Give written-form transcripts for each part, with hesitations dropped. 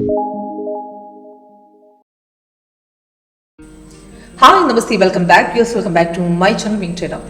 Hi, Namaste, welcome back. Yes, welcome back to my channel, Wing Trader.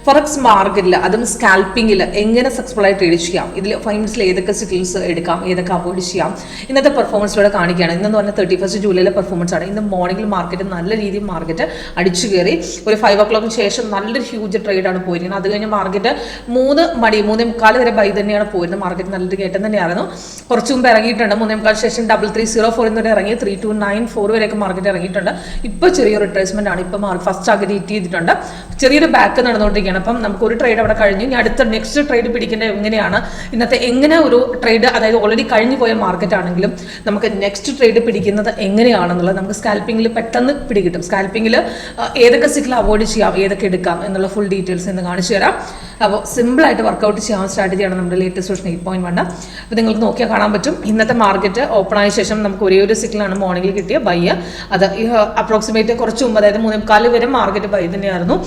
Forex മാർക്കറ്റിൽ അതും സ്കാൽപ്പിങ്ങിൽ എങ്ങനെ successful ആയി trade ചെയ്യാം, ഇതിൽ ഫൈനൽസിൽ ഏതൊക്കെ സ്കിൽസ് എടുക്കാം, ഏതൊക്കെ അവോയ്ഡ് ചെയ്യാം, ഇന്നത്തെ പെർഫോമൻസിലൂടെ കാണിക്കുകയാണ്. ഇന്നെന്ന് പറഞ്ഞാൽ 31 ജൂലൈയിലെ പെർഫോമൻസ് ആണ്. ഇന്ന് മോർണിംഗിൽ മാർക്കറ്റ് നല്ല രീതിയിൽ മാർക്കറ്റ് അടിച്ചു കയറി. ഒരു 5 o'clock ശേഷം നല്ലൊരു ഹ്യൂജ് ട്രേഡാണ് പോയിരിക്കുന്നത്. അത് കഴിഞ്ഞ് മാർക്കറ്റ് 3:45 വരെ ബൈ തന്നെയാണ് പോയിരുന്നത്. മാർക്കറ്റ് നല്ലൊരു കയറ്റം തന്നെയായിരുന്നു. കുറച്ച് മുമ്പ് ഇറങ്ങിയിട്ടുണ്ട്. 3:45 ശേഷം 3304 എന്നൊരു ഇറങ്ങി 3294 വരെയൊക്കെ മാർക്കറ്റ് ഇറങ്ങിയിട്ടുണ്ട്. ഇപ്പോൾ ചെറിയൊരു റിട്രേസ്മെന്റ് ആണ്. ഇപ്പോൾ ഫസ്റ്റ് ടാർഗറ്റ് ഹിറ്റ് ചെയ്തിട്ടുണ്ട്. ചെറിയൊരു ബാക്ക് നടന്നുകൊണ്ടിരിക്കുകയാണ്. അപ്പം നമുക്ക് ഒരു ട്രേഡ് അവിടെ കഴിഞ്ഞു. ഇനി അടുത്ത നെക്സ്റ്റ് ട്രേഡ് പിടിക്കേണ്ടത് എങ്ങനെയാണ്, ഇന്നത്തെ എങ്ങനെ ഒരു ട്രേഡ്, അതായത് ഓൾറെഡി കഴിഞ്ഞു പോയ മാർക്കറ്റ് ആണെങ്കിലും നമുക്ക് നെക്സ്റ്റ് ട്രേഡ് പിടിക്കുന്നത് എങ്ങനെയാണെന്നുള്ളത് നമുക്ക് സ്കാൽപ്പിംഗിൽ പെട്ടെന്ന് പിടികിട്ടും. സ്കാൽപ്പിംഗിൽ ഏതൊക്കെ സിക്കിൾ അവോയ്ഡ് ചെയ്യാം, ഏതൊക്കെ എടുക്കാം എന്നുള്ള ഫുൾ ഡീറ്റെയിൽസ് എന്ന് കാണിച്ചു തരാം. അപ്പോൾ സിമ്പിളായിട്ട് വർക്കൗട്ട് ചെയ്യാൻ സ്ട്രാറ്റജിയാണ് നമ്മുടെ ലേറ്റസ്റ്റ് വേർഷൻ 8.1. അപ്പോൾ നിങ്ങൾക്ക് നോക്കിയാൽ കാണാൻ പറ്റും. ഇന്നത്തെ മാർക്കറ്റ് ഓപ്പൺ ആയ ശേഷം നമുക്ക് ഒരേ ഒരു സിക്കിളാണ് മോർണിംഗിൽ കിട്ടിയ ബൈ. അത് അപ്രോക്സിമേറ്റ് കുറച്ച് മുമ്പ്, അതായത് 3:45 വരെ മാർക്കറ്റ് ബൈ തന്നെയായിരുന്നു.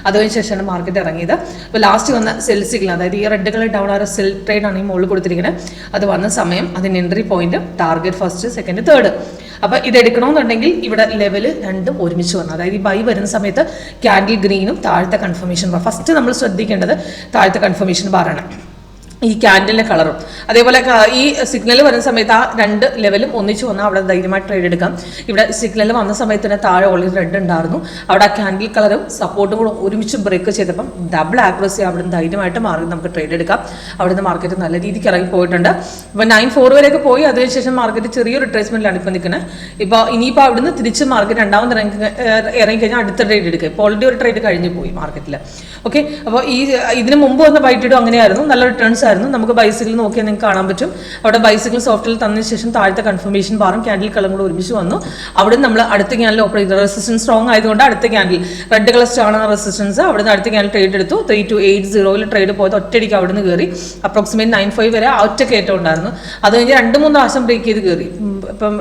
അതിന് ശേഷമാണ് മാർക്കറ്റ് ഇറങ്ങിയത്. അപ്പോൾ ലാസ്റ്റ് വന്ന സെൽ സിഗ്നൽ, അതായത് ഈ റെഡ് കളർ ഡൗൺ ആയ സെൽ ട്രേഡ് ആണ് ഈ മുകളിൽ കൊടുത്തിരിക്കുന്നത്. അത് വന്ന സമയം അതിന് entry point, target first, second, third. അപ്പോൾ ഇത് എടുക്കണമെന്നുണ്ടെങ്കിൽ ഇവിടെ ലെവൽ രണ്ടും ഒരുമിച്ച് വരണം. അതായത് ഈ ബൈ വരുന്ന സമയത്ത് ക്യാൻഡിൽ ഗ്രീനും താഴത്തെ കൺഫർമേഷൻ ബാർ. ഫസ്റ്റ് നമ്മൾ ശ്രദ്ധിക്കേണ്ടത് താഴത്തെ കൺഫർമേഷൻ ബാറാണ്, ഈ ക്യാൻഡിലിൻ്റെ കളറും. അതേപോലെ ഈ സിഗ്നൽ വരുന്ന സമയത്ത് ആ രണ്ട് ലെവലും ഒന്നിച്ച് വന്നാൽ അവിടെ ധൈര്യമായിട്ട് ട്രേഡ് എടുക്കാം. ഇവിടെ സിഗ്നൽ വന്ന സമയത്ത് തന്നെ താഴെ ഓൾറെഡി റെഡ് ഉണ്ടായിരുന്നു. അവിടെ ആ ക്യാൻഡിൽ കളറും സപ്പോർട്ടും കൂടെ ഒരുമിച്ച് ബ്രേക്ക് ചെയ്തപ്പം ഡബിൾ ആക്യുറസി അവിടെ നിന്ന് ധൈര്യമായിട്ട് മാറി നമുക്ക് ട്രേഡ് എടുക്കാം. അവിടെ നിന്ന് മാർക്കറ്റ് നല്ല രീതിക്ക് ഇറങ്ങി പോയിട്ടുണ്ട്. ഇപ്പോൾ 9.4 വരെയൊക്കെ പോയി. അതിനുശേഷം മാർക്കറ്റ് ചെറിയൊരു റിട്രേസ്മെന്റിലാണ് ഇപ്പോൾ നിൽക്കുന്നത്. ഇപ്പോൾ ഇനിയിപ്പോൾ അവിടുന്ന് തിരിച്ച് മാർക്കറ്റ് രണ്ടാമത് ഇറങ്ങിക്കഴിഞ്ഞാൽ അടുത്ത ട്രേഡ് എടുക്കുക. ഇപ്പോൾ ഓൾറെഡി ഒരു ട്രേഡ് കഴിഞ്ഞ് പോയി മാർക്കറ്റിൽ. ഓക്കെ, അപ്പോൾ ഇതിന് മുമ്പ് വന്ന ബൈറ്റിടും അങ്ങനെയായിരുന്നു, നല്ല റിട്ടേൺസ് ആയിരുന്നു. നമുക്ക് ബൈസിക്കിൾ നോക്കിയാൽ നിങ്ങൾക്ക് കാണാൻ പറ്റും. അവിടെ ബൈസിക്കിൾ സോഫ്റ്റ്വെയർ തന്നതിന് ശേഷം താഴത്തെ കൺഫർമേഷൻ ബാറും ക്യാൻഡിൽ കളറും കൂടെ ഒരുമിച്ച് വന്നു. അവിടെ നമ്മൾ അടുത്ത ക്യാൻഡിൽ ഓപ്പറേറ്റ് ചെയ്തു. റെസിസ്റ്റൻസ് സ്ട്രോങ് ആയതുകൊണ്ട് അടുത്ത ക്യാൻഡിൽ റെഡ് കളർ സ്റ്റാണ് റെസിസ്റ്റൻസ്. അവിടെ നിന്ന് അടുത്ത ക്യാൻഡിൽ ട്രേഡ് എടുത്തു. 3280 ട്രേഡ് പോയത് ഒറ്റയടിക്ക് അവിടെ നിന്ന് കയറി. അപ്രോക്സിമേറ്റ് 95 വരെ ഒറ്റ കയറ്റം ഉണ്ടായിരുന്നു. അത് കഴിഞ്ഞ് 2-3 പ്രാവശ്യം ബ്രേക്ക് ചെയ്ത് കയറി. ഇപ്പം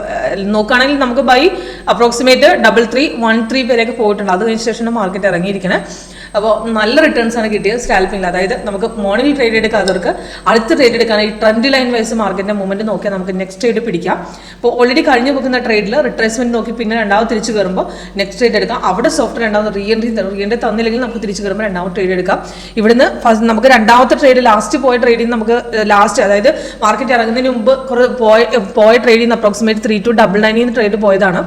നോക്കുകയാണെങ്കിൽ നമുക്ക് ബൈ അപ്രോക്സിമേറ്റ് 3313 വരെയൊക്കെ പോയിട്ടുണ്ട്. അത് കഴിഞ്ഞ ശേഷമാണ് മാർക്കറ്റ് ഇറങ്ങിയിരിക്കുന്നത്. അപ്പോൾ നല്ല റിട്ടേൺസ് ആണ് കിട്ടിയത് സ്കാൽപ്പിംഗിൽ. അതായത് നമുക്ക് മോർണിംഗ് ട്രേഡ് എടുക്കാത്തവർക്ക് അടുത്ത ട്രേഡ് എടുക്കാൻ ഈ ട്രെൻഡ് ലൈൻ വൈസ് മാർക്കറ്റിന്റെ മൂവ്മെന്റ് നോക്കിയാൽ നമുക്ക് നെക്സ്റ്റ് ട്രേഡ് പിടിക്കാം. ഇപ്പോൾ ഓൾറെഡി കഴിഞ്ഞു പോകുന്ന ട്രേഡിൽ റിട്രേസ്മെന്റ് നോക്കി പിന്നെ രണ്ടാമത് തിരിച്ചു കയറുമ്പോൾ നെക്സ്റ്റ് ട്രേഡ് എടുക്കാം. അവിടെ സോഫ്റ്റ് രണ്ടാമത് റീഎൻട്രി തന്നില്ലെങ്കിൽ നമുക്ക് തിരിച്ചു കയറുമ്പോൾ രണ്ടാമത് ട്രേഡ് എടുക്കാം. ഇവിടുന്ന് ഫസ്റ്റ് നമുക്ക് രണ്ടാമത്തെ ട്രേഡ്, ലാസ്റ്റ് പോയ ട്രേഡിൽ നമുക്ക് ലാസ്റ്റ്, അതായത് മാർക്കറ്റ് ഇറങ്ങുന്നതിന് മുമ്പ് പോയ ട്രേഡിൽ നിന്ന് അപ്രോക്സിമേറ്റ് 3299 ട്രേഡ് പോയതാണ്.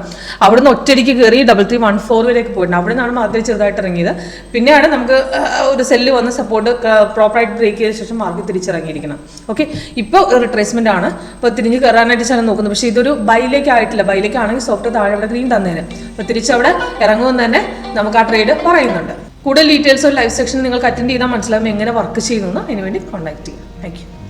അവിടുന്ന് ഒറ്റയടിക്ക് കയറി 3314 വരെയൊക്കെ പോയിട്ടുണ്ട്. അവിടെ നിന്നാണ് മാർക്കറ്റ് ചെറുതായിട്ട് ഇറങ്ങിയത്. പിന്നെ നമുക്ക് ഒരു സെല്ല് വന്ന് സപ്പോർട്ട് പ്രോപ്പറായിട്ട് ബ്രേക്ക് ചെയ്ത ശേഷം മാർക്കറ്റ് തിരിച്ചിറങ്ങിയിരിക്കണം. ഓക്കെ, ഇപ്പോൾ റിട്രേസ്മെന്റ് ആണ്. ഇപ്പോൾ തിരിഞ്ഞ് കയറാനായിട്ട് ഞാൻ നോക്കുന്നത്. പക്ഷേ ഇതൊരു ബൈലേക്ക് ആയിട്ടില്ല. ബൈലേക്ക് ആണെങ്കിൽ സോഫ്റ്റ് താഴെ അവിടെ ഗ്രീൻ തന്നേനെ. അപ്പോൾ തിരിച്ചവിടെ ഇറങ്ങുമെന്ന് തന്നെ നമുക്ക് ആ ട്രേഡ് പറയുന്നുണ്ട്. കൂടുതൽ ഡീറ്റെയിൽസ് ലൈവ് സെക്ഷൻ നിങ്ങൾക്ക് അറ്റൻഡ് ചെയ്താൽ മനസ്സിലാവും എങ്ങനെ വർക്ക് ചെയ്യുന്നു. അതിനുവേണ്ടി കോൺടാക്ട് ചെയ്യാം. Thank you.